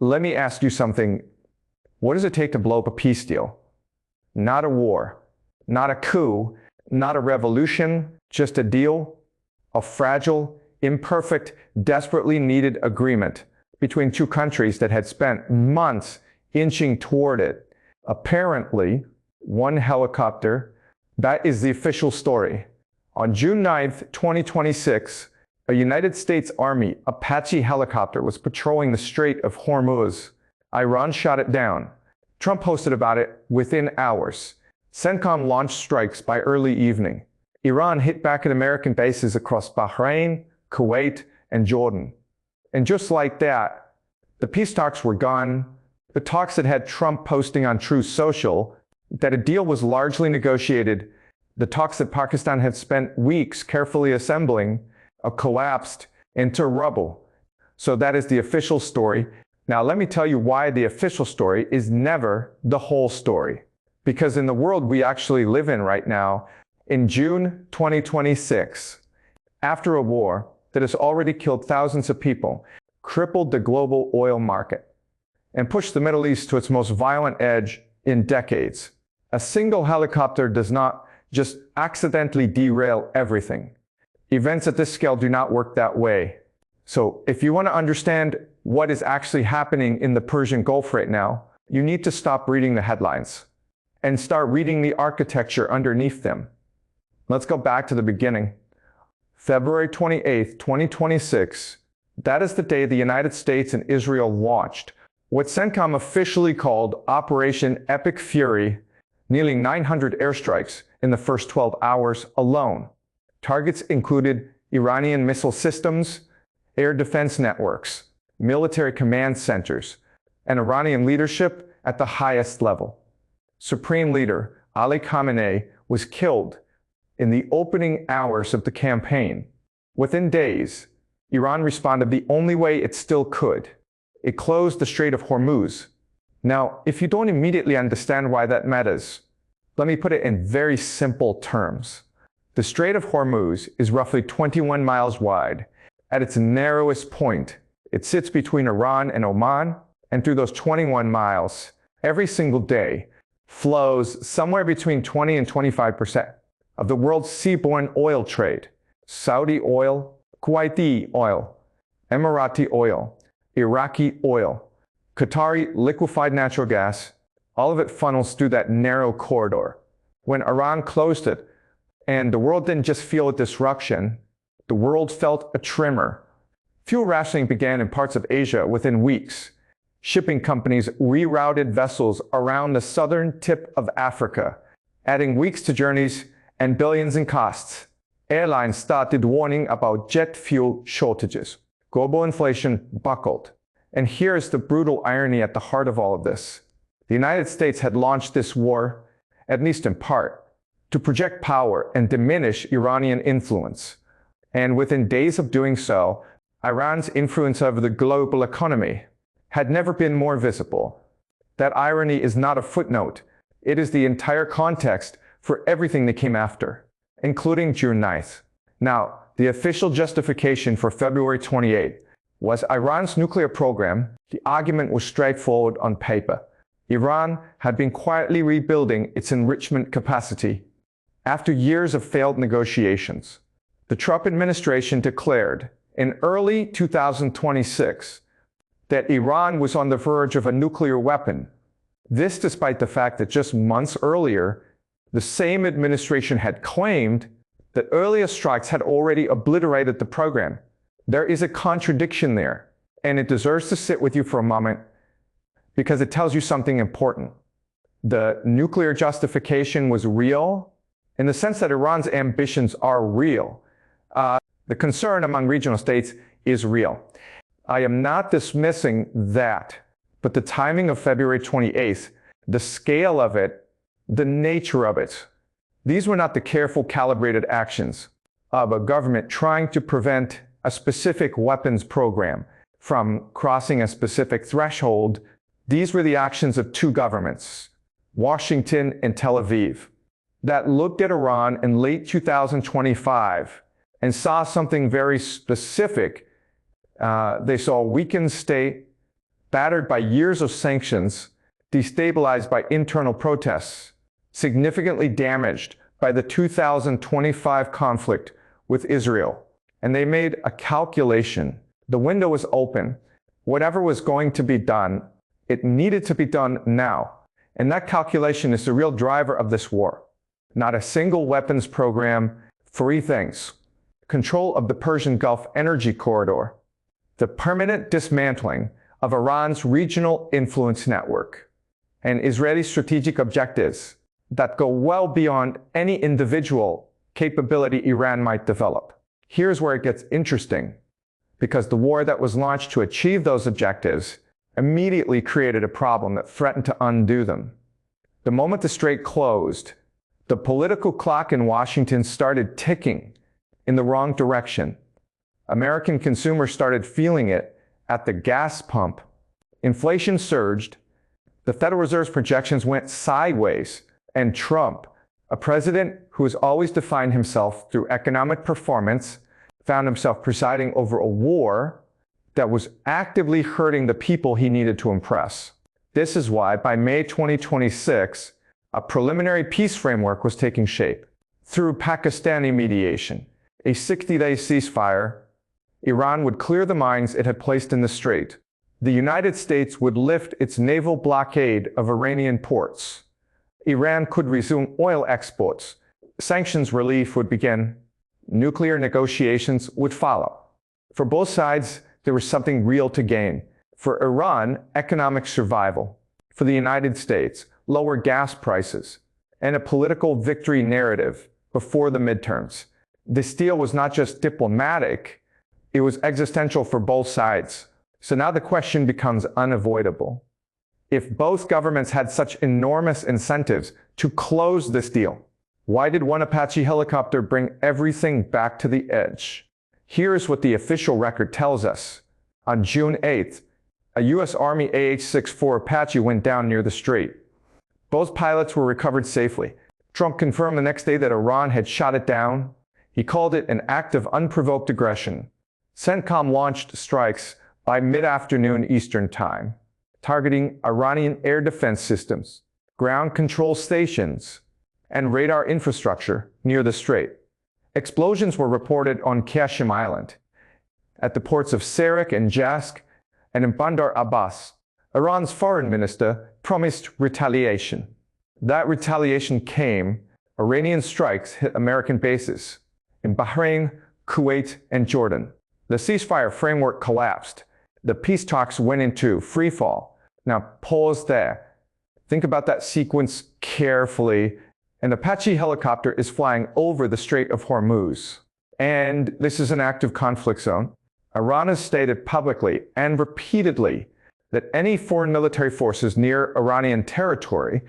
Let me ask you something. What does it take to blow up a peace deal? Not a war, not a coup, not a revolution, just a deal, a fragile, imperfect, desperately needed agreement between two countries that had spent months inching toward it. Apparently, one helicopter, that is the official story. On June 9th, 2026, a United States Army Apache helicopter was patrolling the Strait of Hormuz. Iran shot it down. Trump posted about it within hours. CENTCOM launched strikes by early evening. Iran hit back at American bases across Bahrain, Kuwait, and Jordan. And just like that, the peace talks were gone. The talks that had Trump posting on Truth Social that a deal was largely negotiated, the talks that Pakistan had spent weeks carefully assembling, collapsed into rubble. So that is the official story. Now let me tell you why the official story is never the whole story. Because in the world we actually live in right now, in June 2026, after a war that has already killed thousands of people, crippled the global oil market, and pushed the Middle East to its most violent edge in decades, a single helicopter does not just accidentally derail everything. Events at this scale do not work that way. So if you want to understand what is actually happening in the Persian Gulf right now, you need to stop reading the headlines and start reading the architecture underneath them. Let's go back to the beginning. February 28th, 2026, that is the day the United States and Israel launched what CENTCOM officially called Operation Epic Fury, nearly 900 airstrikes in the first 12 hours alone. Targets included Iranian missile systems, air defense networks, military command centers, and Iranian leadership at the highest level. Supreme Leader Ali Khamenei was killed in the opening hours of the campaign. Within days, Iran responded the only way it still could. It closed the Strait of Hormuz. Now, if you don't immediately understand why that matters, let me put it in very simple terms. The Strait of Hormuz is roughly 21 miles wide. At its narrowest point, it sits between Iran and Oman, and through those 21 miles, every single day, flows somewhere between 20 and 25% of the world's seaborne oil trade. Saudi oil, Kuwaiti oil, Emirati oil, Iraqi oil, Qatari liquefied natural gas, all of it funnels through that narrow corridor. When Iran closed it, and the world didn't just feel a disruption, the world felt a tremor. Fuel rationing began in parts of Asia within weeks. Shipping companies rerouted vessels around the southern tip of Africa, adding weeks to journeys and billions in costs. Airlines started warning about jet fuel shortages. Global inflation buckled. And here's the brutal irony at the heart of all of this. The United States had launched this war, at least in part, to project power and diminish Iranian influence. And within days of doing so, Iran's influence over the global economy had never been more visible. That irony is not a footnote. It is the entire context for everything that came after, including June 9th. Now, the official justification for February 28 was Iran's nuclear program. The argument was straightforward on paper. Iran had been quietly rebuilding its enrichment capacity. After years of failed negotiations, the Trump administration declared in early 2026 that Iran was on the verge of a nuclear weapon. This despite the fact that just months earlier, the same administration had claimed that earlier strikes had already obliterated the program. There is a contradiction there, and it deserves to sit with you for a moment because it tells you something important. The nuclear justification was real in the sense that Iran's ambitions are real. The concern among regional states is real. I am not dismissing that, but the timing of February 28th, the scale of it, the nature of it, these were not the careful, calibrated actions of a government trying to prevent a specific weapons program from crossing a specific threshold. These were the actions of two governments, Washington and Tel Aviv, that looked at Iran in late 2025 and saw something very specific. They saw a weakened state battered by years of sanctions, destabilized by internal protests, significantly damaged by the 2025 conflict with Israel. And they made a calculation. The window was open. Whatever was going to be done, it needed to be done now. And that calculation is the real driver of this war. Not a single weapons program, 3 things. Control of the Persian Gulf energy corridor, the permanent dismantling of Iran's regional influence network, and Israeli strategic objectives that go well beyond any individual capability Iran might develop. Here's where it gets interesting, because the war that was launched to achieve those objectives immediately created a problem that threatened to undo them. The moment the strait closed, the political clock in Washington started ticking in the wrong direction. American consumers started feeling it at the gas pump. Inflation surged, the Federal Reserve's projections went sideways, and Trump, a president who has always defined himself through economic performance, found himself presiding over a war that was actively hurting the people he needed to impress. This is why, by May 2026, a preliminary peace framework was taking shape. Through Pakistani mediation, a 60-day ceasefire, Iran would clear the mines it had placed in the strait. The United States would lift its naval blockade of Iranian ports. Iran could resume oil exports. Sanctions relief would begin. Nuclear negotiations would follow. For both sides, there was something real to gain. For Iran, economic survival. For the United States, lower gas prices, and a political victory narrative before the midterms. This deal was not just diplomatic, it was existential for both sides. So now the question becomes unavoidable. If both governments had such enormous incentives to close this deal, why did one Apache helicopter bring everything back to the edge? Here's what the official record tells us. On June 8th, a U.S. Army AH-64 Apache went down near the strait. Both pilots were recovered safely. Trump confirmed the next day that Iran had shot it down. He called it an act of unprovoked aggression. CENTCOM launched strikes by mid-afternoon Eastern Time, targeting Iranian air defense systems, ground control stations, and radar infrastructure near the strait. Explosions were reported on Qasem Island, at the ports of Sarak and Jask, and in Bandar Abbas. Iran's foreign minister promised retaliation. That retaliation came. Iranian strikes hit American bases in Bahrain, Kuwait, and Jordan. The ceasefire framework collapsed. The peace talks went into freefall. Now pause there. Think about that sequence carefully. An Apache helicopter is flying over the Strait of Hormuz. And this is an active conflict zone. Iran has stated publicly and repeatedly that any foreign military forces near Iranian territory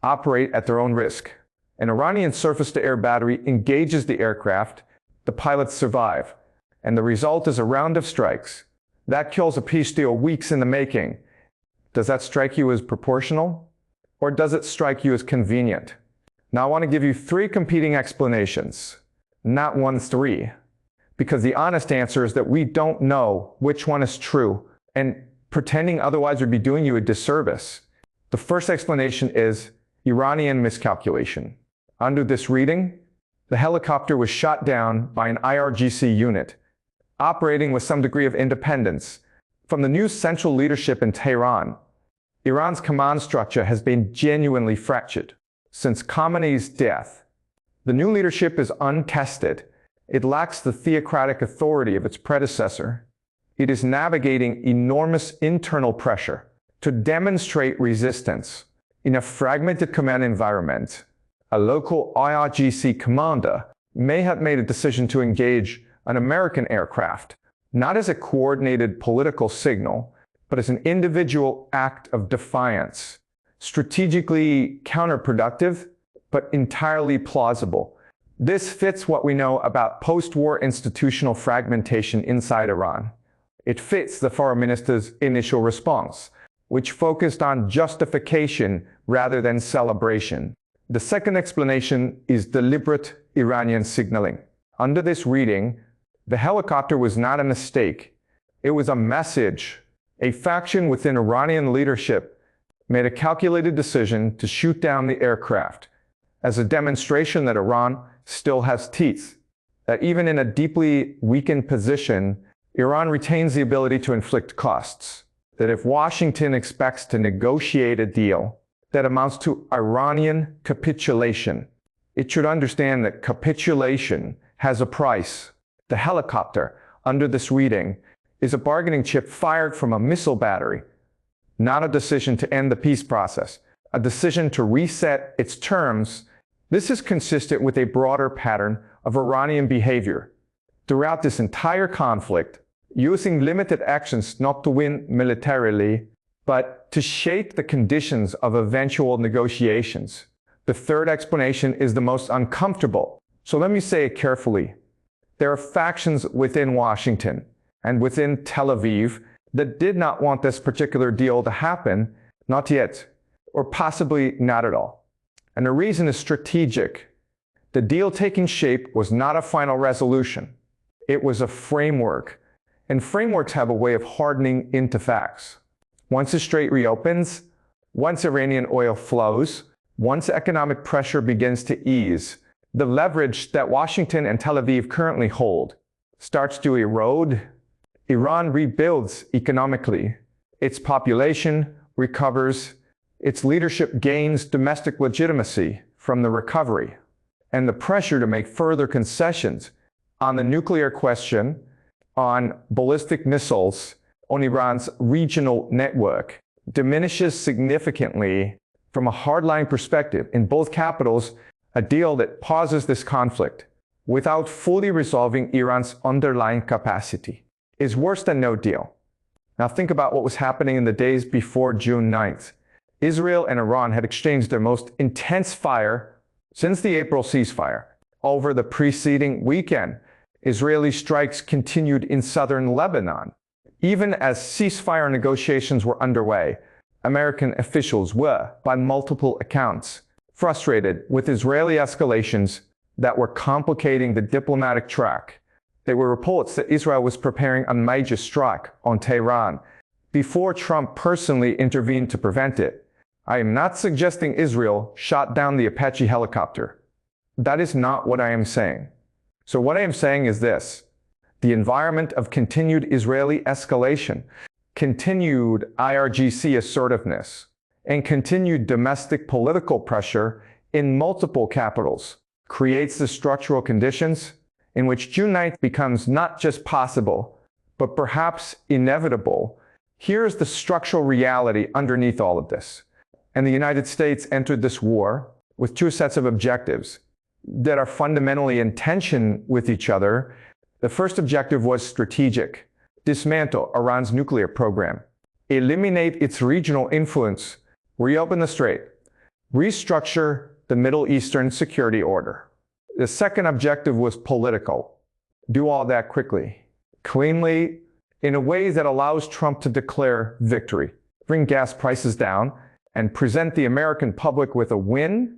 operate at their own risk. An Iranian surface-to-air battery engages the aircraft, the pilots survive, and the result is a round of strikes. That kills a peace deal weeks in the making. Does that strike you as proportional? Or does it strike you as convenient? Now I want to give you 3 competing explanations, not 1, 3. Because the honest answer is that we don't know which one is true, and pretending otherwise would be doing you a disservice. The first explanation is Iranian miscalculation. Under this reading, the helicopter was shot down by an IRGC unit, operating with some degree of independence from the new central leadership in Tehran. Iran's command structure has been genuinely fractured since Khamenei's death. The new leadership is untested. It lacks the theocratic authority of its predecessor. It is navigating enormous internal pressure to demonstrate resistance in a fragmented command environment. A local IRGC commander may have made a decision to engage an American aircraft, not as a coordinated political signal, but as an individual act of defiance. Strategically counterproductive, but entirely plausible. This fits what we know about post-war institutional fragmentation inside Iran. It fits the foreign minister's initial response, which focused on justification rather than celebration. The second explanation is deliberate Iranian signaling. Under this reading, the helicopter was not a mistake. It was a message. A faction within Iranian leadership made a calculated decision to shoot down the aircraft as a demonstration that Iran still has teeth, that even in a deeply weakened position, Iran retains the ability to inflict costs, that if Washington expects to negotiate a deal that amounts to Iranian capitulation, it should understand that capitulation has a price. The helicopter, under this reading, is a bargaining chip fired from a missile battery, not a decision to end the peace process, a decision to reset its terms. This is consistent with a broader pattern of Iranian behavior throughout this entire conflict, using limited actions not to win militarily, but to shape the conditions of eventual negotiations. The third explanation is the most uncomfortable, so let me say it carefully. There are factions within Washington and within Tel Aviv that did not want this particular deal to happen, not yet, or possibly not at all. And the reason is strategic. The deal taking shape was not a final resolution. It was a framework, and frameworks have a way of hardening into facts. Once the strait reopens, once Iranian oil flows, once economic pressure begins to ease, the leverage that Washington and Tel Aviv currently hold starts to erode. Iran rebuilds economically. Its population recovers. Its leadership gains domestic legitimacy from the recovery. And the pressure to make further concessions on the nuclear question, on ballistic missiles, on Iran's regional network, diminishes significantly. From a hardline perspective, in both capitals, a deal that pauses this conflict without fully resolving Iran's underlying capacity is worse than no deal. Now think about what was happening in the days before June 9th. Israel and Iran had exchanged their most intense fire since the April ceasefire. Over the preceding weekend, Israeli strikes continued in southern Lebanon. Even as ceasefire negotiations were underway, American officials were, by multiple accounts, frustrated with Israeli escalations that were complicating the diplomatic track. There were reports that Israel was preparing a major strike on Tehran before Trump personally intervened to prevent it. I am not suggesting Israel shot down the Apache helicopter. That is not what I am saying. So what I am saying is this: the environment of continued Israeli escalation, continued IRGC assertiveness, and continued domestic political pressure in multiple capitals creates the structural conditions in which June 9th becomes not just possible, but perhaps inevitable. Here's the structural reality underneath all of this. And the United States entered this war with two sets of objectives that are fundamentally in tension with each other. The first objective was strategic: dismantle Iran's nuclear program, eliminate its regional influence, reopen the strait, restructure the Middle Eastern security order. The second objective was political: do all that quickly, cleanly, in a way that allows Trump to declare victory, bring gas prices down, and present the American public with a win.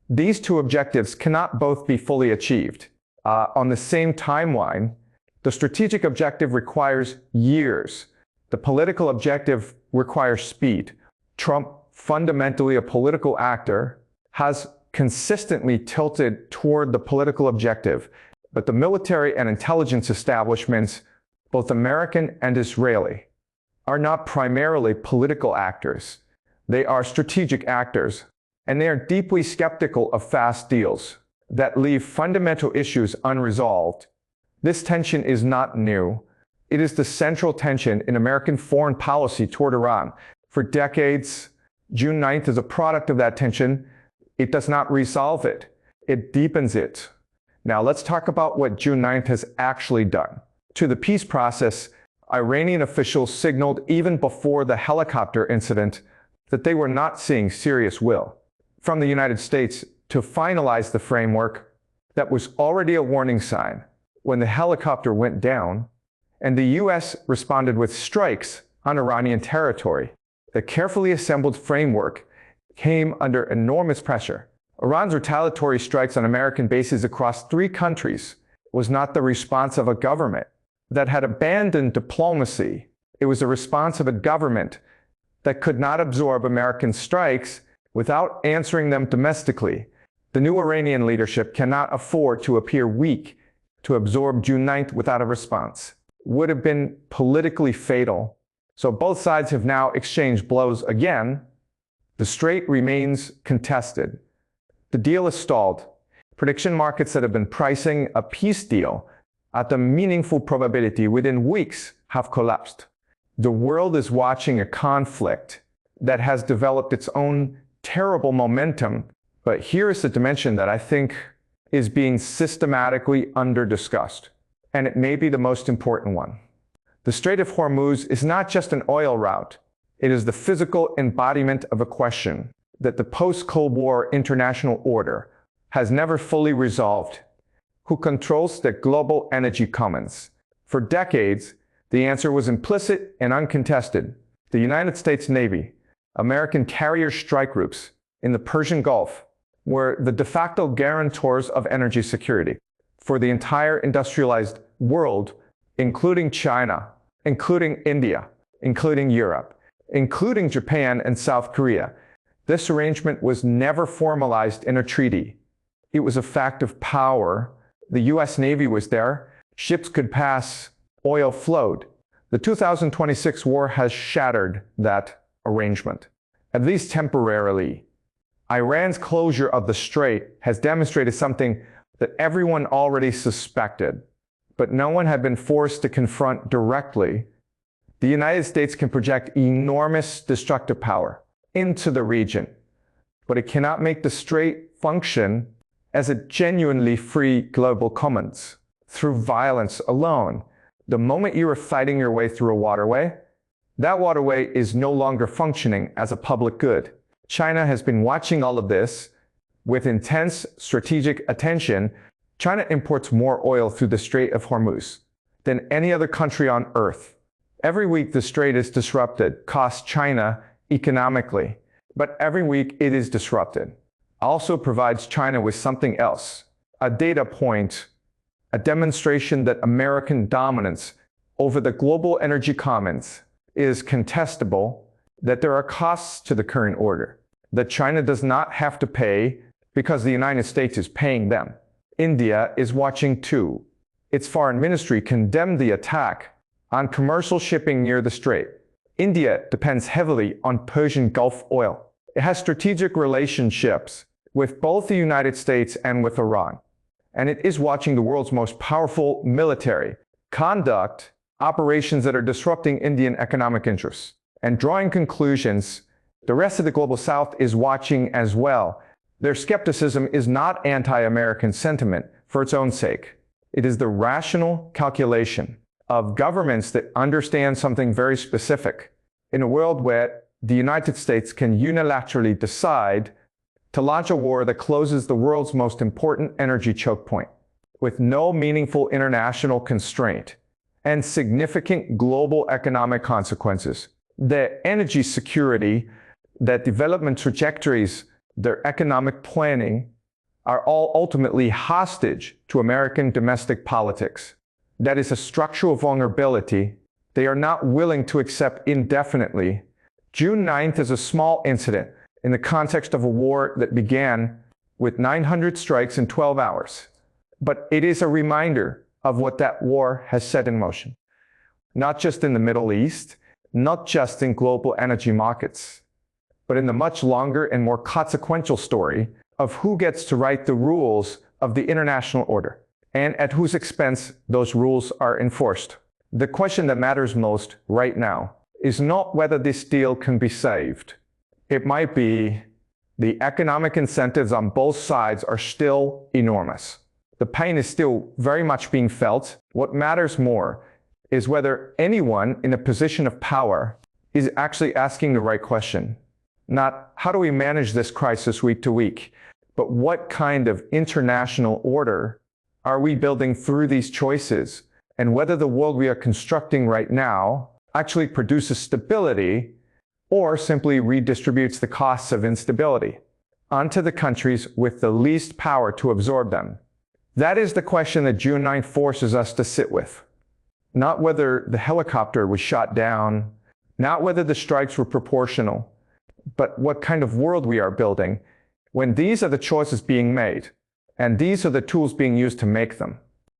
These two objectives cannot both be fully achieved on the same timeline. The strategic objective requires years. The political objective requires speed. Trump, fundamentally a political actor, has consistently tilted toward the political objective, but the military and intelligence establishments, both American and Israeli, are not primarily political actors. They are strategic actors, and they are deeply skeptical of fast deals that leave fundamental issues unresolved. This tension is not new. It is the central tension in American foreign policy toward Iran. For decades, June 9th is a product of that tension. It does not resolve it. It deepens it. Now let's talk about what June 9th has actually done. To the peace process, Iranian officials signaled even before the helicopter incident that they were not seeing serious will from the United States to finalize the framework. That was already a warning sign when the helicopter went down, and the US responded with strikes on Iranian territory. The carefully assembled framework came under enormous pressure. Iran's retaliatory strikes on American bases across 3 countries was not the response of a government that had abandoned diplomacy. It was a response of a government that could not absorb American strikes without answering them domestically. The new Iranian leadership cannot afford to appear weak. To absorb June 9th without a response would have been politically fatal. So both sides have now exchanged blows again. The strait remains contested. The deal is stalled. Prediction markets that have been pricing a peace deal at a meaningful probability within weeks have collapsed. The world is watching a conflict that has developed its own terrible momentum. But here is the dimension that I think is being systematically under-discussed, and it may be the most important one. The Strait of Hormuz is not just an oil route. It is the physical embodiment of a question that the post-Cold War international order has never fully resolved. Who controls the global energy commons? For decades, the answer was implicit and uncontested. The United States Navy, American carrier strike groups in the Persian Gulf, were the de facto guarantors of energy security for the entire industrialized world, including China, including India, including Europe, including Japan and South Korea. This arrangement was never formalized in a treaty. It was a fact of power. The US Navy was there. Ships could pass. Oil flowed. The 2026 war has shattered that arrangement, at least temporarily. Iran's closure of the strait has demonstrated something that everyone already suspected, but no one had been forced to confront directly. The United States can project enormous destructive power into the region, but it cannot make the strait function as a genuinely free global commons through violence alone. The moment you are fighting your way through a waterway, that waterway is no longer functioning as a public good. China has been watching all of this with intense strategic attention. China imports more oil through the Strait of Hormuz than any other country on earth. Every week the strait is disrupted, costs China economically, but every week it is disrupted. Also provides China with something else, a data point, a demonstration that American dominance over the global energy commons is contestable, that there are costs to the current order that China does not have to pay because the United States is paying them. India is watching too. Its foreign ministry condemned the attack on commercial shipping near the strait. India depends heavily on Persian Gulf oil. It has strategic relationships with both the United States and with Iran. And it is watching the world's most powerful military conduct operations that are disrupting Indian economic interests and drawing conclusions. The rest of the global South is watching as well. Their skepticism is not anti-American sentiment for its own sake. It is the rational calculation of governments that understand something very specific. In a world where the United States can unilaterally decide to launch a war that closes the world's most important energy choke point with no meaningful international constraint and significant global economic consequences. The energy security, that development trajectories, their economic planning are all ultimately hostage to American domestic politics. That is a structural vulnerability they are not willing to accept indefinitely. June 9th is a small incident in the context of a war that began with 900 strikes in 12 hours. But it is a reminder of what that war has set in motion. Not just in the Middle East, not just in global energy markets, but in the much longer and more consequential story of who gets to write the rules of the international order and at whose expense those rules are enforced. The question that matters most right now is not whether this deal can be saved. It might be. The economic incentives on both sides are still enormous. The pain is still very much being felt. What matters more is whether anyone in a position of power is actually asking the right question. Not how do we manage this crisis week to week, but what kind of international order are we building through these choices, and whether the world we are constructing right now actually produces stability or simply redistributes the costs of instability onto the countries with the least power to absorb them. That is the question that June 9th forces us to sit with. not whether the helicopter was shot down, not whether the strikes were proportional, but what kind of world we are building when these are the choices being made, and these are the tools being used to make them.